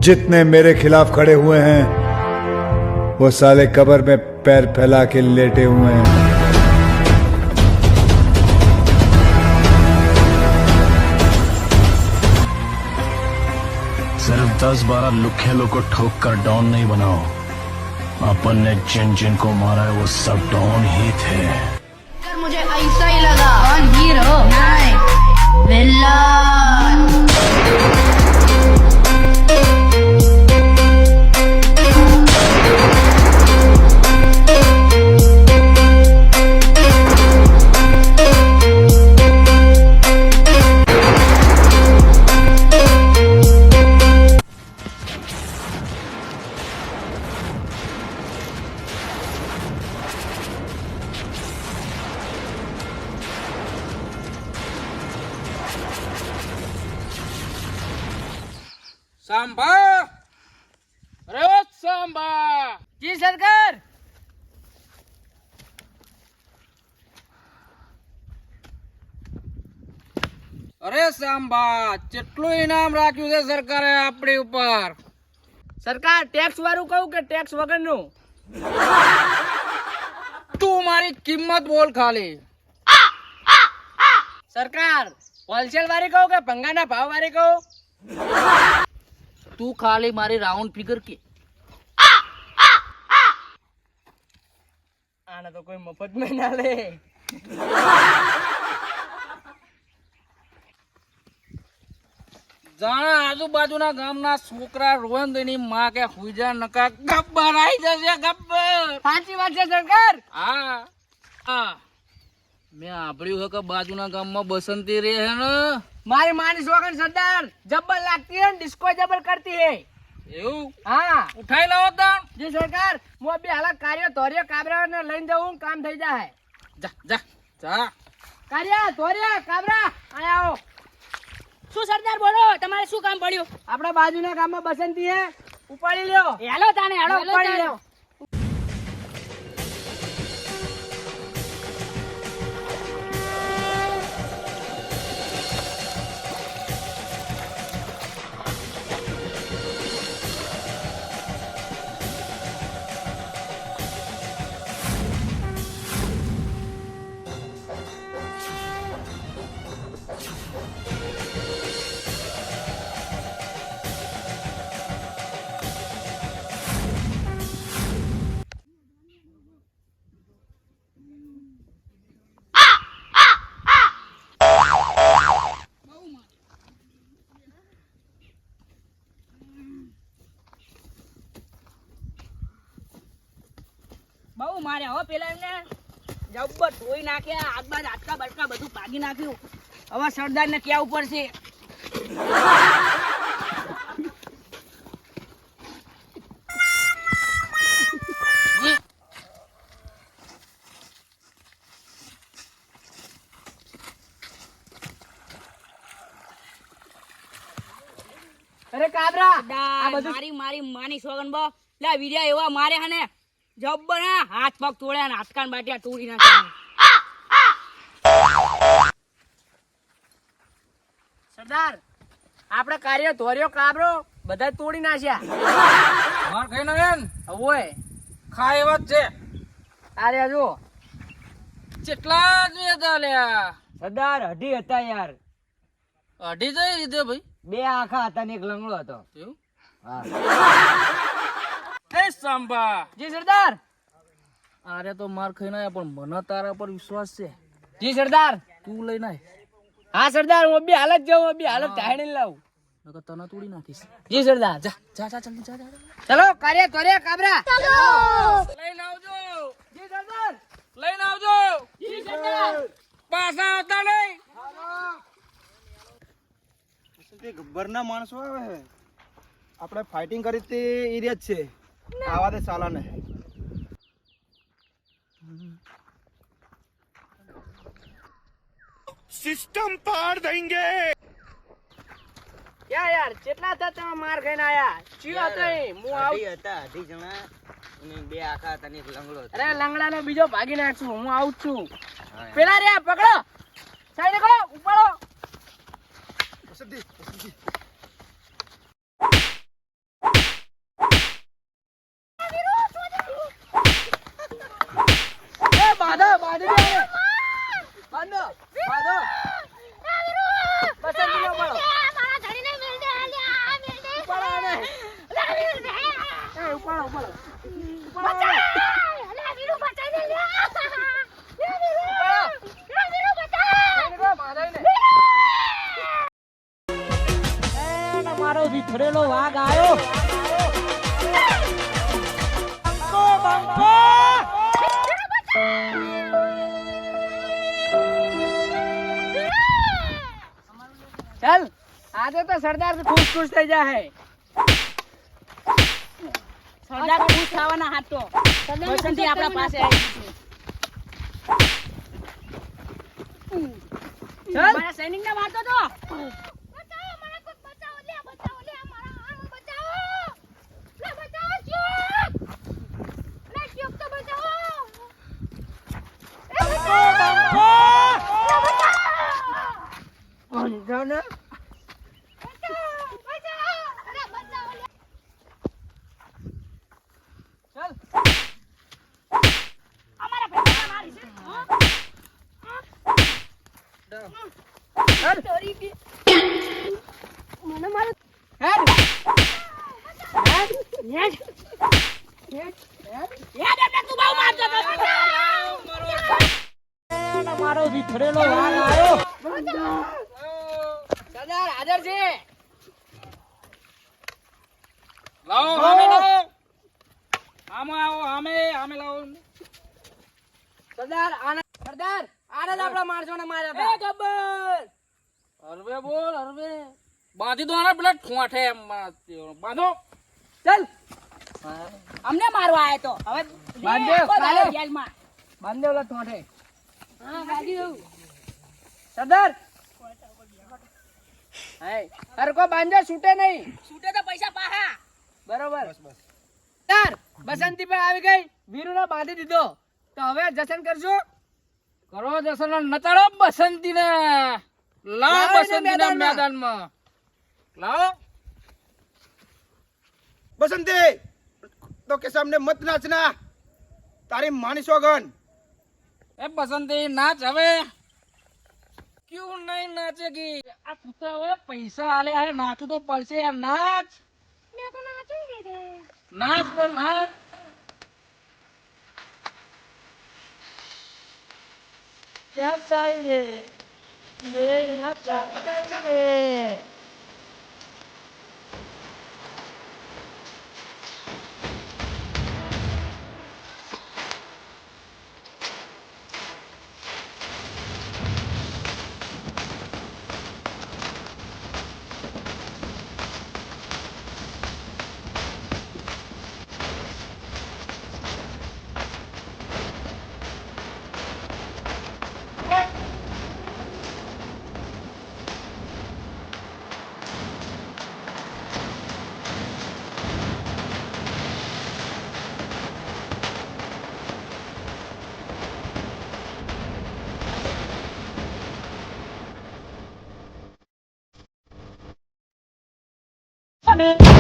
जितने मेरे खिलाफ खड़े हुए हैं वो साले कब्र में पैर फैला के लेटे हुए हैं। सिर्फ 10-12 लुखेलों को ठोक कर डॉन नहीं बनाओ। अपन ने जिन जिन को मारा है वो सब डॉन ही थे। यार मुझे ऐसा ही लगा कौन हीरो नहीं विलन। सांबा, अरे ओ सांबा जी सरकार। અરે સાંભા કેટલું ઇનામ રાખ્યું છે સરકારે આપણી ઉપર? સરકાર ટેક્સ વાળું કહું કે ટેક્સ વગરનું? તું મારી કિંમત બોલ ખાલી. સરકાર હોલસેલ વાળી કહું કે ભંગાના ભાવ વાળી કહું? તું ખાલી મારી રાઉન્ડ ફિગર કે. આને તો કોઈ મફત માં ના લે. જાણે આજુબાજુના ગામના છોકરા રોન તેની માં કે હુઈજા નકા ગબ્બર આવી જશે. ગબ્બર સાચી વાત છે સરકાર. હા હા મેં સાંભળ્યું કે બાજુના ગામમાં બસંતી રે હે ને. મારી માની સોગન સરદાર જબ્બર લાગતી है, डिस्को जबर करती है. એવું? હા ઉઠાઈ લાવો તણ. જી સરકાર હું બે હાલા કાર્ય ધોર્ય કાબરા ને લઈને જાઉં, કામ થઈ જાય. જા જા જા. કાર્ય ધોર્ય કાબરા આયા આવો. શું સરદાર બોલો, તમારે શું કામ પડ્યું? આપણા બાજુના ગામમાં બસંતી હે, ઉપાડી લ્યો. હેલો તાને હેલો ઉપાડી લ્યો. બહુ માર્યા હો પેલા એમને જબ્બર ધોઈ નાખ્યા, હાથ બાદ હાથકા બટકા બધું ભાગી નાખ્યું. હવે સરદાર ને ક્યાં ઉપર છે? અરે કાબરા આ બધું મારી મારી માની સોગન બો લે વિડિયા એવા મારે હને જબ્બર હે, હાથ પગ તોડ્યા ને હાથકાન બાટિયા તોડી નાખ્યા. સરદાર આપણે કાર્ય ધોર્યો કાબરો બધા તોડી નાખ્યા. માર ખાઈ ના ઓય ખાય એવા જ છે. અરે જો કેટલા જોઈએ તા લ્યા? સરદાર અઢી હતા યાર. અઢી જઈ રીતે ભાઈ? બે આખા હતા ને એક લંગડો હતો. એવું? હા. એ સાંભા જી સરદાર. અરે તો માર ખાઈ ના પણ મને તારા પર વિશ્વાસ છે. જી સરદાર તું લઈને આય. હા સરદાર હું બી હાલત જાઉં, બી હાલત ઢાળીને લાવું, નકર તને તોડી નાખીશ. જી સરદાર જા જા જા જલ્દી જા જા. ચલો કાર્ય ધોર્યા કાબરા ચલો લઈને આવજો. જી સરદાર લઈને આવજો. જી સરદાર પાછા આવતા નહીં. ગબ્બરના માણસો આવે છે, આપણે ફાઇટિંગ કરી તે એરિયા જ છે. આવા દે સાલાને. सिस्टम पार देंगे। ક્યાં યાર કેટલા હતા તમે માર ખાઈને આયા? ચિયો હતો એ? હું આવ. અઢી હતા, અઢી જણા અને બે આખા હતા ને એક લંગડો હતો. અરે લંગડાને બીજો ભાગી નાખશું, હું આવું જ છું. પેલા રે પકડો, સાઈડ કો ઉપાડો. વસંતી મારો વિખરેલો વાઘ આવ્યો. चल આજે તો સરદાર ખુશ ખુશ થઈ જાય. સરદાર ખુશ થવાના હાથ તો બસંતી આપણા પાસે આવી છે. ચાલ મારા સૈનિક ને મારતો તો મારો વિખરેલો વાઘ આવ્યો. સરદાર હાજર છે. લાવો આમે લાવો. આમાં આવો આમે લાવો. સરદાર આને આપણા માણસોને માર્યા હતા. એ ગબ્બર હરવે બોલ હરવે બાંધી દો આને પેલા ઠોઠે એમ બાંધો. ચાલ અમને મારવા આવ્યો તો હવે બાંધે, કાલે જેલમાં. બાંધે ઓલા ઠોઠે. હા બાંધી દઉં. સરદાર હરકો બાંધો છૂટે નહીં. છૂટે તો પૈસા પાહા. બરોબર સરદાર બસંતી પણ આવી ગઈ. વીરુને બાંધી દીધો. તો હવે જશન કરશું. કરો જશન નચાડો બસંતી ને. લાવો બસંતી ના મેદાનમાં લાવો. बसंती तो के सामने मत नाचना, तारी मानी सोगन। ए बसंती नाच હવે. क्यों नहीं नाचेगी? આ કૂતરા હવે પૈસા આલે આલે નાચું તો પડશે યાર. નાચ. મેં તો નાચુંગી રે. નાચ તો નાચ. क्या चाहिए? ये ना चाहिए. અરે